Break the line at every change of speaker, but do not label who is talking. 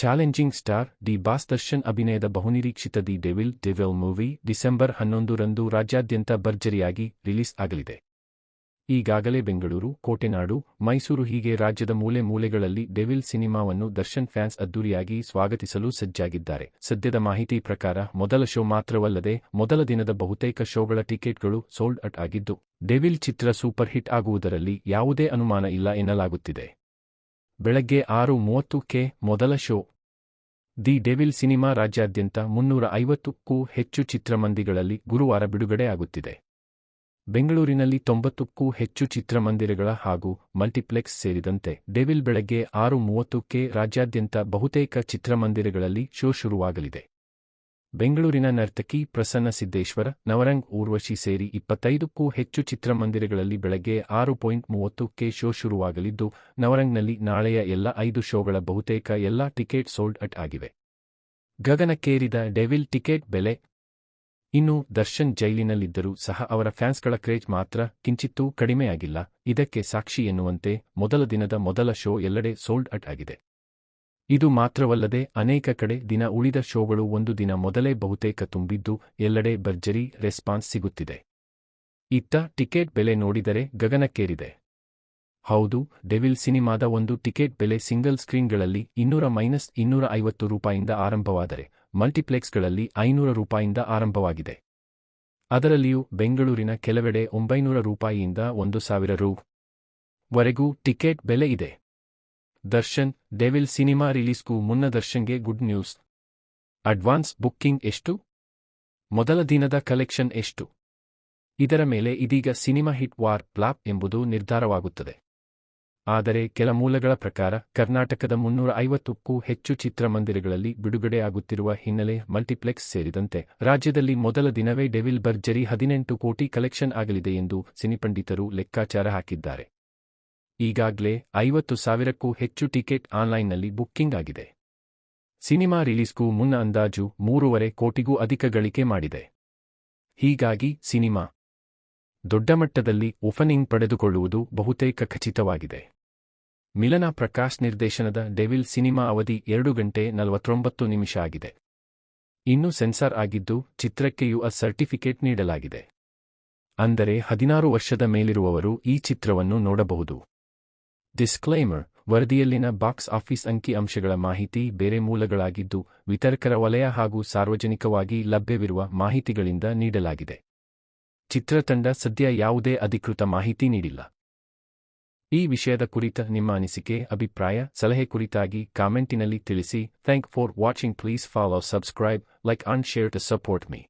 Challenging star D boss Darshan ಅಭಿನಯದ ಬಹುನಿರೀಕ್ಷಿತ the devil movie December 11ರಂದು ರಾಜ್ಯಾದ್ಯಂತ ಭರ್ಜರಿಯಾಗಿ ರಿಲೀಸ್ ಆಗಲಿದೆ. ಈಗಾಗಲೇ ಬೆಂಗಳೂರು, ಕೋಟೆನಾಡು, ಮೈಸೂರು ಹೀಗೆ ರಾಜ್ಯದ ಮೂಲೆ ಮೂಲೆಗಳಲ್ಲಿ ಡೆವಿಲ್ ಸಿನಿಮಾವನ್ನು ದರ್ಶನ್ ಫ್ಯಾನ್ಸ್ ಅದ್ದೂರಿಯಾಗಿ ಸ್ವಾಗತಿಸಲು ಸಜ್ಜಾಗಿದ್ದಾರೆ. ಸದ್ಯದ ಮಾಹಿತಿ ಪ್ರಕಾರ ಮೊದಲ ಶೋ ಮಾತ್ರವಲ್ಲದೆ ಮೊದಲ ದಿನದ ಬಹುತೇಕ ಶೋಗಳ ಟಿಕೆಟ್ಗಳು ಸೋಲ್ಡ್ ಔಟ್ ಆಗಿದ್ದು, ಡೆವಿಲ್ ಚಿತ್ರ ಸೂಪರ್ ಹಿಟ್ ಆಗುವುದರಲ್ಲಿ ಯಾವುದೇ ಅನುಮಾನ ಇಲ್ಲ ಎನ್ನಲಾಗುತ್ತಿದೆ. ಬೆಳಗ್ಗೆ 6:30ಕ್ಕೆ ಮೊದಲ ಶೋ. ದಿ ಡೆವಿಲ್ ಸಿನಿಮಾ ರಾಜ್ಯಾದ್ಯಂತ 350ಕ್ಕೂ ಹೆಚ್ಚು ಚಿತ್ರಮಂದಿಗಳಲ್ಲಿ ಗುರುವಾರ ಬಿಡುಗಡೆಯಾಗುತ್ತಿದೆ. ಬೆಂಗಳೂರಿನಲ್ಲಿ 90ಕ್ಕೂ ಹೆಚ್ಚು ಚಿತ್ರಮಂದಿರಗಳ ಹಾಗೂ ಮಲ್ಟಿಪ್ಲೆಕ್ಸ್ ಸೇರಿದಂತೆ ಡೆವಿಲ್ ಬೆಳಗ್ಗೆ 6:30ಕ್ಕೆ ರಾಜ್ಯಾದ್ಯಂತ ಬಹುತೇಕ ಚಿತ್ರಮಂದಿರಗಳಲ್ಲಿ ಶೋ ಶುರುವಾಗಲಿದೆ. ಬೆಂಗಳೂರಿನ ನರ್ತಕಿ ಪ್ರಸನ್ನ ಸಿದ್ದೇಶ್ವರ, ನವರಂಗ್ ಊರ್ವಶಿ ಸೇರಿ 25ಕ್ಕೂ ಹೆಚ್ಚು ಚಿತ್ರಮಂದಿರಗಳಲ್ಲಿ ಬೆಳಗ್ಗೆ 6:30ಕ್ಕೆ ಶೋ ಶುರುವಾಗಲಿದ್ದು, ನವರಂಗ್ನಲ್ಲಿ ನಾಳೆಯ ಎಲ್ಲ 5 ಶೋಗಳ ಬಹುತೇಕ ಎಲ್ಲ ಟಿಕೆಟ್ ಸೋಲ್ಡ್ ಔಟ್ ಆಗಿವೆ. ಗಗನಕ್ಕೇರಿದ ಡೆವಿಲ್ ಟಿಕೆಟ್ ಬೆಲೆ. ಇನ್ನು ದರ್ಶನ್ ಜೈಲಿನಲ್ಲಿದ್ದರೂ ಸಹ ಅವರ ಫ್ಯಾನ್ಸ್ಗಳ ಕ್ರೇಜ್ ಮಾತ್ರ ಕಿಂಚಿತ್ತೂ ಕಡಿಮೆಯಾಗಿಲ್ಲ. ಇದಕ್ಕೆ ಸಾಕ್ಷಿ ಎನ್ನುವಂತೆ ಮೊದಲ ದಿನದ ಮೊದಲ ಶೋ ಎಲ್ಲೆಡೆ ಸೋಲ್ಡ್ ಔಟ್ ಆಗಿದೆ. ಇದು ಮಾತ್ರವಲ್ಲದೆ ಅನೇಕ ಕಡೆ ದಿನ ಉಳಿದ ಶೋಗಳು ಒಂದು ದಿನ ಮೊದಲೇ ಬಹುತೇಕ ತುಂಬಿದ್ದು, ಎಲ್ಲೆಡೆ ಭರ್ಜರಿ ರೆಸ್ಪಾನ್ಸ್ ಸಿಗುತ್ತಿದೆ. ಇತ್ತ ಟಿಕೆಟ್ ಬೆಲೆ ನೋಡಿದರೆ ಗಗನಕ್ಕೇರಿದೆ. ಹೌದು, ಡೆವಿಲ್ ಸಿನಿಮಾದ ಒಂದು ಟಿಕೆಟ್ ಬೆಲೆ ಸಿಂಗಲ್ ಸ್ಕ್ರೀನ್ಗಳಲ್ಲಿ 200-250 ರೂಪಾಯಿಂದ ಆರಂಭವಾದರೆ ಮಲ್ಟಿಪ್ಲೆಕ್ಸ್ಗಳಲ್ಲಿ 500 ರೂಪಾಯಿಂದ ಆರಂಭವಾಗಿದೆ. ಅದರಲ್ಲಿಯೂ ಬೆಂಗಳೂರಿನ ಕೆಲವೆಡೆ 900 ರೂಪಾಯಿಯಿಂದ 1000 ರೂ. ವರೆಗೂ ಟಿಕೆಟ್ ಬೆಲೆ ಇದೆ. ದರ್ಶನ್ ಡೆವಿಲ್ ಸಿನಿಮಾ ರಿಲೀಸ್ಗೂ ಮುನ್ನ ದರ್ಶನ್ಗೆ ಗುಡ್ ನ್ಯೂಸ್. ಅಡ್ವಾನ್ಸ್ ಬುಕ್ಕಿಂಗ್ ಎಷ್ಟು? ಮೊದಲ ದಿನದ ಕಲೆಕ್ಷನ್ ಎಷ್ಟು? ಇದರ ಮೇಲೆ ಇದೀಗ ಸಿನಿಮಾ ಹಿಟ್ ವಾರ್ ಫ್ಲಾಪ್ ಎಂಬುದು ನಿರ್ಧಾರವಾಗುತ್ತದೆ. ಆದರೆ ಕೆಲ ಮೂಲಗಳ ಪ್ರಕಾರ ಕರ್ನಾಟಕದ 350ಕ್ಕೂ ಹೆಚ್ಚು ಚಿತ್ರಮಂದಿರಗಳಲ್ಲಿ ಬಿಡುಗಡೆಯಾಗುತ್ತಿರುವ ಹಿನ್ನೆಲೆ ಮಲ್ಟಿಪ್ಲೆಕ್ಸ್ ಸೇರಿದಂತೆ ರಾಜ್ಯದಲ್ಲಿ ಮೊದಲ ದಿನವೇ ಡೆವಿಲ್ ಭರ್ಜರಿ 18 ಕೋಟಿ ಕಲೆಕ್ಷನ್ ಆಗಲಿದೆ ಎಂದು ಸಿನಿಪಂಡಿತರು ಲೆಕ್ಕಾಚಾರ ಹಾಕಿದ್ದಾರೆ. ಈಗಾಗಲೇ 50,000ಕ್ಕೂ ಹೆಚ್ಚು ಟಿಕೆಟ್ ಆನ್ಲೈನ್ನಲ್ಲಿ ಬುಕ್ಕಿಂಗ್ ಆಗಿದೆ. ಸಿನಿಮಾ ರಿಲೀಸ್ಗೂ ಮುನ್ನ ಅಂದಾಜು 3.5 ಕೋಟಿಗೂ ಅಧಿಕ ಗಳಿಕೆ ಮಾಡಿದೆ. ಹೀಗಾಗಿ ಸಿನಿಮಾ ದೊಡ್ಡ ಮಟ್ಟದಲ್ಲಿ ಓಪನಿಂಗ್ ಪಡೆದುಕೊಳ್ಳುವುದು ಬಹುತೇಕ ಖಚಿತವಾಗಿದೆ. ಮಿಲನ ಪ್ರಕಾಶ್ ನಿರ್ದೇಶನದ ಡೆವಿಲ್ ಸಿನಿಮಾ ಅವಧಿ 2 ಗಂಟೆ 49 ನಿಮಿಷ ಆಗಿದೆ. ಇನ್ನು ಸೆನ್ಸಾರ್ ಆಗಿದ್ದು ಚಿತ್ರಕ್ಕೆ ಯುಎ ಸರ್ಟಿಫಿಕೇಟ್ ನೀಡಲಾಗಿದೆ. ಅಂದರೆ 16 ವರ್ಷದ ಮೇಲಿರುವವರು ಈ ಚಿತ್ರವನ್ನು ನೋಡಬಹುದು. ಡಿಸ್ಕ್ಲೈಮರ್: ವರದಿಯಲ್ಲಿನ ಬಾಕ್ಸ್ ಆಫೀಸ್ ಅಂಕಿ ಅಂಶಗಳ ಮಾಹಿತಿ ಬೇರೆ ಮೂಲಗಳಾಗಿದ್ದು, ವಿತರಕರ ವಲಯ ಹಾಗೂ ಸಾರ್ವಜನಿಕವಾಗಿ ಲಭ್ಯವಿರುವ ಮಾಹಿತಿಗಳಿಂದ ನೀಡಲಾಗಿದೆ. ಚಿತ್ರತಂಡ ಸದ್ಯ ಯಾವುದೇ ಅಧಿಕೃತ ಮಾಹಿತಿ ನೀಡಿಲ್ಲ. ಈ ವಿಷಯದ ಕುರಿತ ನಿಮ್ಮ ಅನಿಸಿಕೆ, ಅಭಿಪ್ರಾಯ, ಸಲಹೆ ಕುರಿತಾಗಿ ಕಾಮೆಂಟಿನಲ್ಲಿ ತಿಳಿಸಿ. Thank for watching. Please follow, subscribe, like and share to support me.